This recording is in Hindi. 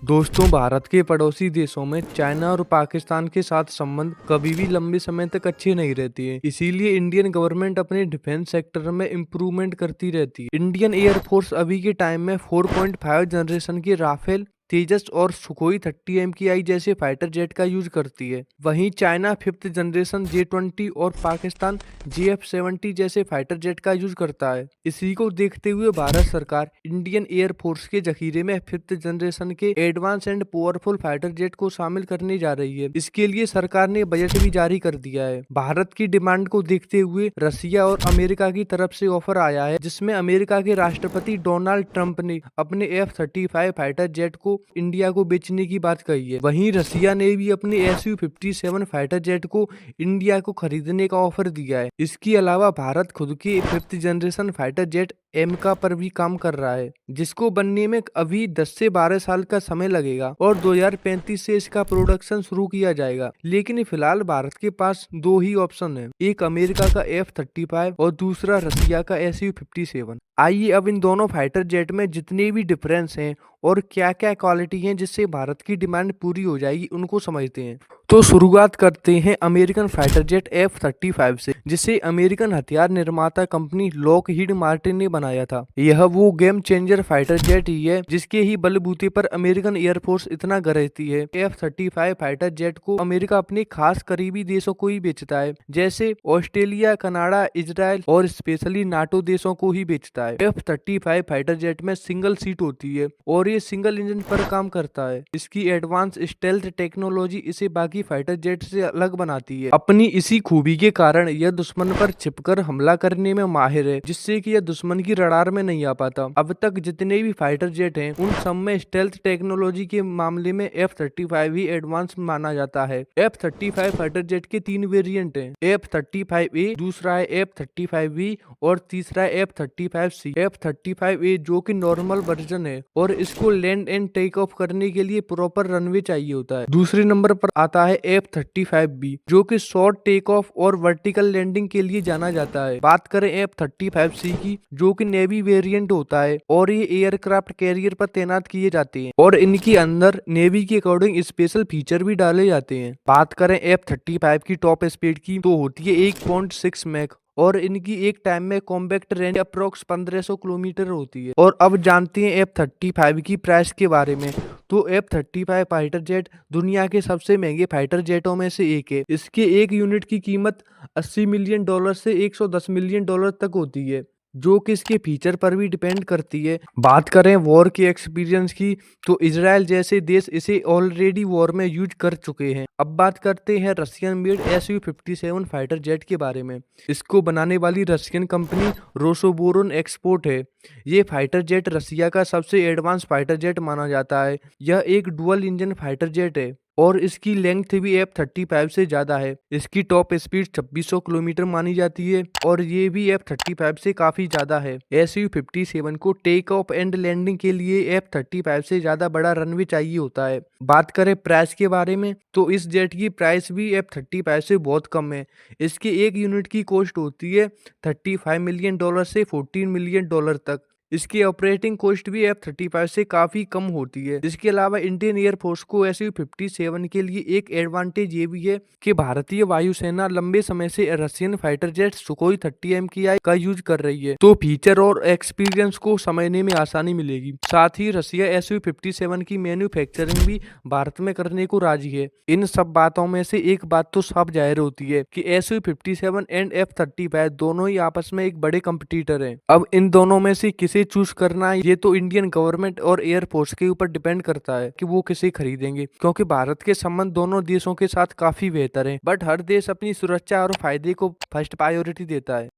दोस्तों, भारत के पड़ोसी देशों में चाइना और पाकिस्तान के साथ संबंध कभी भी लंबे समय तक अच्छे नहीं रहते हैं। इसीलिए इंडियन गवर्नमेंट अपने डिफेंस सेक्टर में इम्प्रूवमेंट करती रहती है। इंडियन एयरफोर्स अभी के टाइम में 4.5 जनरेशन के राफेल, तेजस और सुखोई 30 MKI जैसे फाइटर जेट का यूज करती है। वहीं चाइना 5th जनरेशन J-20 और पाकिस्तान JF-70 जैसे फाइटर जेट का यूज करता है। इसी को देखते हुए भारत सरकार इंडियन एयरफोर्स के जखीरे में 5th जनरेशन के advance and powerful fighter jet को शामिल करने जा रही है। इसके लिए सरकार ने बजट भी जारी कर दिया है। भारत की डिमांड को देखते हुए रसिया और अमेरिका की तरफ से ऑफर आया है, जिसमें अमेरिका के राष्ट्रपति डोनाल्ड ट्रंप ने अपने F-35 फाइटर जेट को इंडिया को बेचने की बात कही है। वहीं रसिया ने भी अपने Su-57 फाइटर जेट को इंडिया को खरीदने का ऑफर दिया है। इसके अलावा भारत खुद के 5th जनरेशन फाइटर जेट एमका पर भी काम कर रहा है, जिसको बनने में अभी 10 से 12 साल का समय लगेगा और 2035 से इसका प्रोडक्शन शुरू किया जाएगा। लेकिन फिलहाल भारत के पास दो ही ऑप्शन है, एक अमेरिका का F-35 और दूसरा रसिया का Su-57। आइए अब इन दोनों फाइटर जेट में जितने भी डिफरेंस हैं और क्या क्या क्वालिटी हैं जिससे भारत की डिमांड पूरी हो जाएगी उनको समझते हैं। तो शुरुआत करते हैं अमेरिकन फाइटर जेट F-35 से, जिसे अमेरिकन हथियार निर्माता कंपनी लॉकहीड मार्टिन ने बनाया था। यह वो गेम चेंजर फाइटर जेट ही है जिसके ही बलबूते पर अमेरिकन एयरफोर्स इतना गरजती है। F-35 फाइटर जेट को अमेरिका अपने खास करीबी देशों को ही बेचता है, जैसे ऑस्ट्रेलिया, कनाडा, इजराइल और स्पेशली नाटो देशों को ही बेचता है। F-35 फाइटर जेट में सिंगल सीट होती है और ये सिंगल इंजन पर काम करता है। इसकी एडवांस स्टेल्थ टेक्नोलॉजी इसे बाकी फाइटर जेट से अलग बनाती है। अपनी इसी खूबी के कारण यह दुश्मन पर छिपकर हमला करने में माहिर है, जिससे कि यह दुश्मन की रडार में नहीं आ पाता। अब तक जितने भी फाइटर जेट हैं उन सब में स्टेल्थ टेक्नोलॉजी के मामले में F-35 ही एडवांस माना जाता है। F-35 फाइटर जेट के 3 वेरिएंट हैं, F-35A, दूसरा है F-35B और तीसरा है F-35C। F-35A जो कि नॉर्मल वर्जन है और इसको लैंड एंड टेक ऑफ करने के लिए प्रॉपर रनवे चाहिए होता है। दूसरे नंबर पर आता है F-35B जो कि शॉर्ट टेक ऑफ और वर्टिकल लैंडिंग के लिए जाना जाता है। बात करें F-35C की, जो कि नेवी वेरिएंट होता है और ये एयरक्राफ्ट कैरियर पर तैनात किए जाते हैं और इनके अंदर नेवी के अकॉर्डिंग स्पेशल फीचर भी डाले जाते हैं। बात करें F-35 की टॉप स्पीड की, तो होती है 1.6 मैक और इनकी एक टाइम में कॉम्बैक्ट रेंज अप्रोक्स 1500 किलोमीटर होती है। और अब जानते हैं F-35 की प्राइस के बारे में। तो F-35 फाइटर जेट दुनिया के सबसे महंगे फाइटर जेटों में से एक है। इसके एक यूनिट की कीमत $80 मिलियन से $110 मिलियन तक होती है, जो कि इसके फीचर पर भी डिपेंड करती है। बात करें वॉर के एक्सपीरियंस की, तो इजराइल जैसे देश इसे ऑलरेडी वॉर में यूज कर चुके हैं। अब बात करते हैं Russian made Su-57 fighter jet के बारे में। इसको बनाने वाली रशियन कंपनी रोसोबोरोन एक्सपोर्ट है। ये फाइटर जेट रसिया का सबसे एडवांस फाइटर जेट माना जाता है। यह एक डुअल इंजन फाइटर जेट है और इसकी लेंथ भी F-35 से ज्यादा है। इसकी टॉप स्पीड 2600 किलोमीटर मानी जाती है और ये भी F-35 से काफी ज्यादा है। Su-57 को टेक ऑफ एंड लैंडिंग के लिए F-35 से ज्यादा बड़ा रनवे चाहिए होता है। बात करें प्राइस के बारे में, तो इस जेट की प्राइस भी F-35 से बहुत कम है। इसके एक यूनिट की कॉस्ट होती है $35 मिलियन से $14 मिलियन तक। इसकी ऑपरेटिंग कॉस्ट भी F-35 से काफी कम होती है। इसके अलावा इंडियन एयरफोर्स को Su-57 के लिए एक एडवांटेज ये भी है कि भारतीय वायुसेना लंबे समय से Russian fighter jet Sukhoi 30 MKI का यूज कर रही है, तो फीचर और एक्सपीरियंस को समझने में आसानी मिलेगी। साथ ही रसिया Su-57 की मैन्युफैक्चरिंग भी भारत में करने को राजी है। इन सब बातों में से एक बात तो साफ जाहिर होती है कि Su-57 एंड F-35 दोनों ही आपस में एक बड़े कंपटीटर हैं। अब इन दोनों में से किसे चूज करना है, ये तो इंडियन गवर्नमेंट और एयरफोर्स के ऊपर डिपेंड करता है कि वो किसे खरीदेंगे, क्योंकि भारत के संबंध दोनों देशों के साथ काफी बेहतर है। बट हर देश अपनी सुरक्षा और फायदे को फर्स्ट प्रायोरिटी देता है।